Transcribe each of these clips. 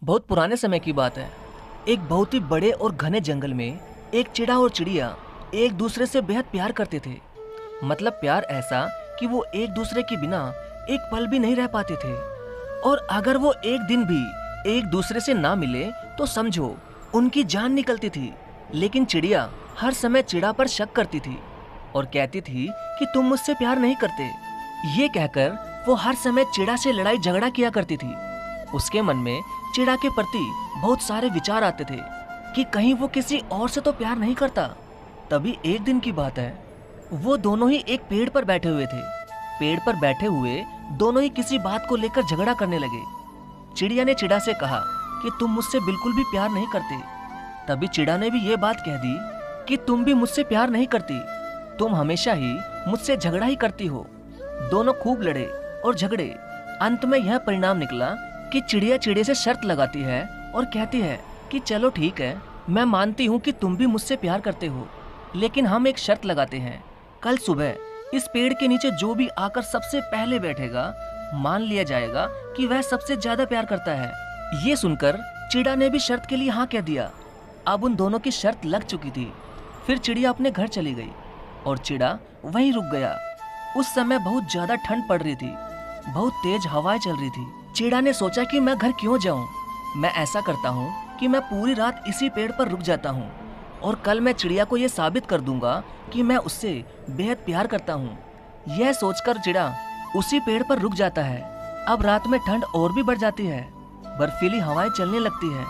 बहुत पुराने समय की बात है। एक बहुत ही बड़े और घने जंगल में एक चिड़ा और चिड़िया एक दूसरे से बेहद प्यार करते थे। मतलब प्यार ऐसा कि वो एक दूसरे के बिना एक पल भी नहीं रह पाते थे। और अगर वो एक दिन भी एक दूसरे से ना मिले तो समझो उनकी जान निकलती थी। लेकिन चिड़िया हर समय चिड़ा पर शक करती थी और कहती थी कि तुम मुझसे प्यार नहीं करते। ये कहकर वो हर समय चिड़ा से लड़ाई झगड़ा किया करती थी। उसके मन में चिड़ा के प्रति बहुत सारे विचार आते थे कि कहीं वो किसी और से तो प्यार नहीं करता। तभी एक दिन की बात है, वो दोनों ही एक पेड़ पर बैठे हुए थे। पेड़ पर बैठे हुए दोनों ही किसी बात को लेकर झगड़ा करने लगे। चिड़िया ने चिड़ा से कहा कि तुम मुझसे बिल्कुल भी प्यार नहीं करते। तभी चिड़ा ने भी ये बात कह दी कि तुम भी मुझसे प्यार नहीं करती, तुम हमेशा ही मुझसे झगड़ा ही करती हो। दोनों खूब लड़े और झगड़े। अंत में यह परिणाम निकला कि चिड़िया चिड़े से शर्त लगाती है और कहती है कि चलो ठीक है, मैं मानती हूँ कि तुम भी मुझसे प्यार करते हो, लेकिन हम एक शर्त लगाते हैं। कल सुबह इस पेड़ के नीचे जो भी आकर सबसे पहले बैठेगा, मान लिया जाएगा कि वह सबसे ज्यादा प्यार करता है। ये सुनकर चिड़ा ने भी शर्त के लिए हाँ कह दिया। अब उन दोनों की शर्त लग चुकी थी। फिर चिड़िया अपने घर चली गई और चिड़ा वहीं रुक गया। उस समय बहुत ज्यादा ठंड पड़ रही थी, बहुत तेज हवाएं चल रही थी। चिड़ा ने सोचा कि मैं घर क्यों जाऊं, मैं ऐसा करता हूँ कि मैं पूरी रात इसी पेड़ पर रुक जाता हूँ और कल मैं चिड़िया को यह साबित कर दूंगा कि मैं उससे बेहद प्यार करता हूँ। यह सोचकर चिड़ा उसी पेड़ पर रुक जाता है। अब रात में ठंड और भी बढ़ जाती है, बर्फीली हवाएं चलने लगती है।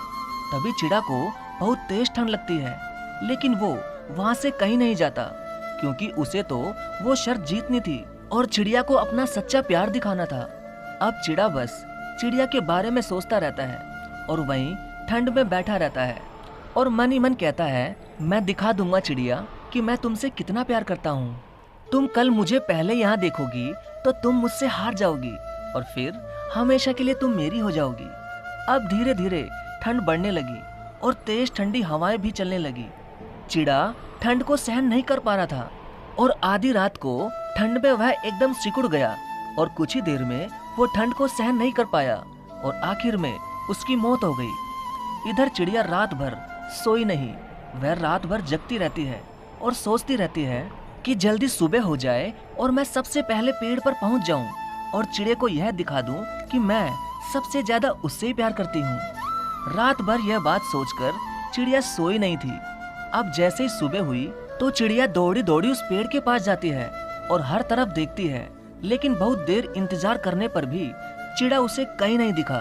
तभी चिड़ा को बहुत तेज ठंड लगती है, लेकिन वो वहाँ से कहीं नहीं जाता क्योंकि उसे तो वो शर्त जीतनी थी और चिड़िया को अपना सच्चा प्यार दिखाना था। अब चिड़ा बस चिड़िया के बारे में सोचता रहता है और वहीं ठंड में बैठा रहता है और मन ही मन कहता है, मैं दिखा दूंगा चिड़िया कि मैं तुमसे कितना प्यार करता हूँ। तुम कल मुझे पहले यहाँ देखोगी तो तुम मुझसे हार जाओगी और फिर हमेशा के लिए तुम मेरी हो जाओगी। अब धीरे धीरे ठंड बढ़ने लगी और तेज ठंडी हवाएं भी चलने लगी। चिड़ा ठंड को सहन नहीं कर पा रहा था और आधी रात को ठंड में वह एकदम सिकुड़ गया और कुछ ही देर में वो ठंड को सहन नहीं कर पाया और आखिर में उसकी मौत हो गई। इधर चिड़िया रात भर सोई नहीं, वह रात भर जगती रहती है और सोचती रहती है कि जल्दी सुबह हो जाए और मैं सबसे पहले पेड़ पर पहुंच जाऊं और चिड़े को यह दिखा दूं कि मैं सबसे ज्यादा उससे ही प्यार करती हूं। रात भर यह बात सोचकर चिड़िया सोई नहीं थी। अब जैसे ही सुबह हुई तो चिड़िया दौड़ी दौड़ी उस पेड़ के पास जाती है और हर तरफ देखती है, लेकिन बहुत देर इंतजार करने पर भी चिड़ा उसे कहीं नहीं दिखा।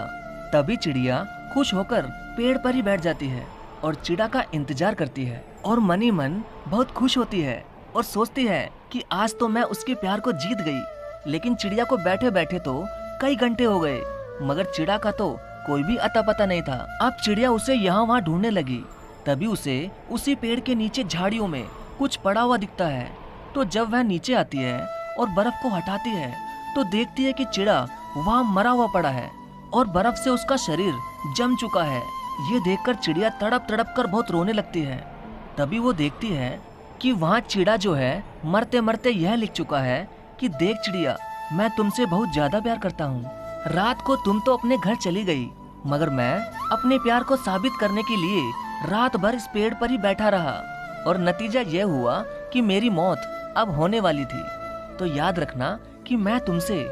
तभी चिड़िया खुश होकर पेड़ पर ही बैठ जाती है और चिड़ा का इंतजार करती है और मन ही मन बहुत खुश होती है और सोचती है कि आज तो मैं उसके प्यार को जीत गई। लेकिन चिड़िया को बैठे बैठे तो कई घंटे हो गए, मगर चिड़ा का तो कोई भी अता पता नहीं था। अब चिड़िया उसे यहाँ वहाँ ढूंढने लगी। तभी उसे उसी पेड़ के नीचे झाड़ियों में कुछ पड़ा हुआ दिखता है। तो जब वह नीचे आती है और बर्फ को हटाती है तो देखती है कि चिड़ा वहाँ मरा हुआ पड़ा है और बर्फ से उसका शरीर जम चुका है। ये देखकर चिड़िया तड़प तड़प कर बहुत रोने लगती है। तभी वो देखती है कि वहाँ चिड़ा जो है मरते मरते यह लिख चुका है कि देख चिड़िया, मैं तुमसे बहुत ज्यादा प्यार करता हूँ। रात को तुम तो अपने घर चली गई, मगर मैं अपने प्यार को साबित करने के लिए रात भर इस पेड़ पर ही बैठा रहा और नतीजा यह हुआ कि मेरी मौत अब होने वाली थी। तो याद रखना कि मैं तुमसे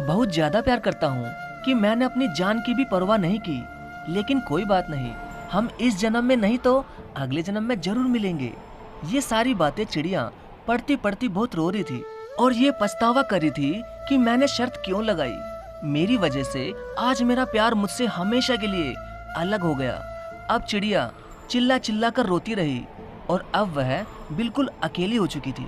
बहुत ज्यादा प्यार करता हूँ कि मैंने अपनी जान की भी परवाह नहीं की। लेकिन कोई बात नहीं, हम इस जन्म में नहीं तो अगले जन्म में जरूर मिलेंगे। ये सारी बातें चिड़िया पढ़ती पढ़ती बहुत रो रही थी और ये पछतावा कर रही थी कि मैंने शर्त क्यों लगाई। मेरी वजह से आज मेरा प्यार मुझसे हमेशा के लिए अलग हो गया। अब चिड़िया चिल्ला चिल्ला कर रोती रही और अब वह बिल्कुल अकेली हो चुकी थी।